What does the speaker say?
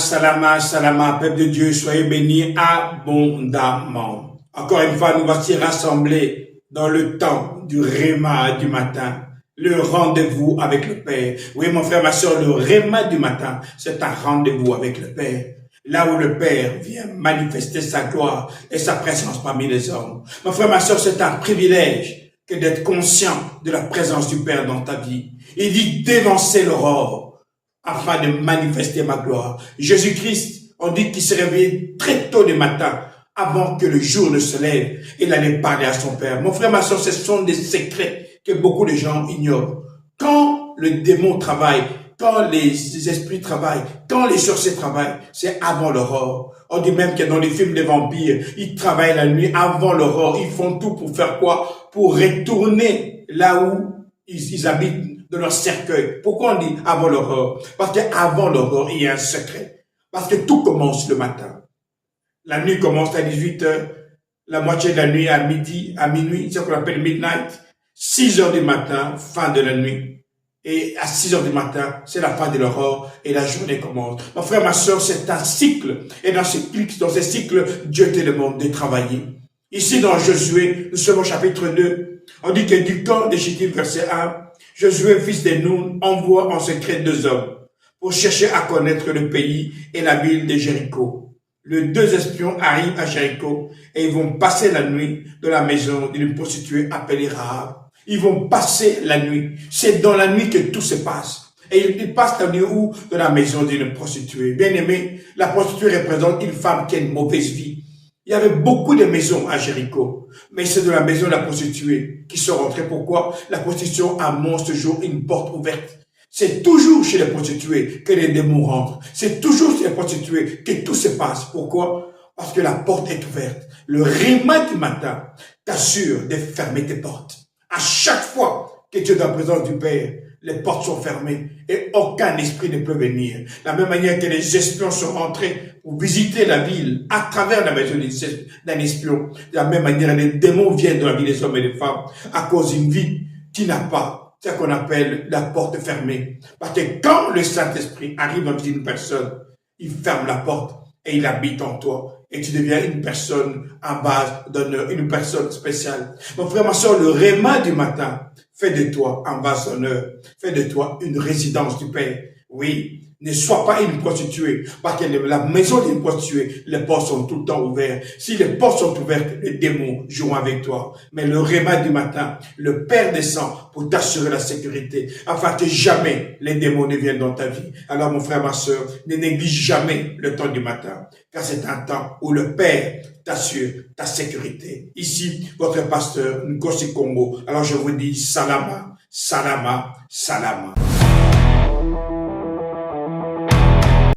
salama, salama, peuple de Dieu, soyez bénis abondamment. Encore une fois, nous voici rassemblés dans le temps du réma du matin, le rendez-vous avec le Père. Oui, mon frère, ma soeur, le réma du matin, c'est un rendez-vous avec le Père. Là où le Père vient manifester sa gloire et sa présence parmi les hommes. Mon frère, ma soeur, c'est un privilège que d'être conscient de la présence du Père dans ta vie. Il dit d'évancer l'aurore afin de manifester ma gloire. Jésus-Christ, on dit qu'il se réveillait très tôt le matin avant que le jour ne se lève. Il allait parler à son Père. Mon frère, ma soeur, ce sont des secrets que beaucoup de gens ignorent. Quand le démon travaille, quand les esprits travaillent, quand les sorciers travaillent, c'est avant l'aurore. On dit même que dans les films des vampires, ils travaillent la nuit avant l'aurore. Ils font tout pour faire quoi? Pour retourner là où ils habitent de leur cercueil. Pourquoi on dit avant l'aurore? Parce qu'avant l'aurore, il y a un secret. Parce que tout commence le matin. La nuit commence à 18 h, la moitié de la nuit à midi, à minuit, c'est ce qu'on appelle midnight. 6 h du matin, fin de la nuit. Et à 6 h du matin, c'est la fin de l'aurore et la journée commence. Mon frère, ma soeur, c'est un cycle. Et dans ce cycle, Dieu te demande de travailler. Ici, dans Josué, nous sommes au chapitre 2. On dit que du camp de Chittim, verset 1, Josué, fils de Nun, envoie en secret 2 hommes pour chercher à connaître le pays et la ville de Jéricho. Les 2 espions arrivent à Jéricho et ils vont passer la nuit dans la maison d'une prostituée appelée Rahab. Ils vont passer la nuit. C'est dans la nuit que tout se passe. Et ils passent la nuit où? Dans la maison d'une prostituée. Bien aimé, la prostituée représente une femme qui a une mauvaise vie. Il y avait beaucoup de maisons à Jéricho. Mais c'est de la maison de la prostituée qui sont rentrés. Pourquoi? La prostitution annonce toujours une porte ouverte. C'est toujours chez les prostituées que les démons rentrent. C'est toujours chez les prostituées que tout se passe. Pourquoi? Parce que la porte est ouverte. Le réma du matin t'assure de fermer tes portes. À chaque fois que tu es dans la présence du Père, les portes sont fermées et aucun esprit ne peut venir. De la même manière que les espions sont entrés pour visiter la ville à travers la maison d'un espion. De la même manière, les démons viennent dans la vie des hommes et des femmes à cause d'une vie qui n'a pas ce qu'on appelle la porte fermée. Parce que quand le Saint-Esprit arrive dans une personne, il ferme la porte et il habite en toi. Et tu deviens une personne à base d'honneur, une personne spéciale. Mon frère, ma soeur, le réma du matin fait de toi un vase d'honneur, fait de toi une résidence du Père. Oui, ne sois pas une prostituée, parce que la maison d'une prostituée, les portes sont tout le temps ouvertes. Si les portes sont ouvertes, les démons jouent avec toi. Mais le réma du matin, le Père descend pour t'assurer la sécurité, afin que jamais les démons ne viennent dans ta vie. Alors mon frère, ma soeur, ne néglige jamais le temps du matin, car c'est un temps où le Père t'assure ta sécurité. Ici, votre pasteur, Nkosi Congo. Alors je vous dis, salama, salama, salama.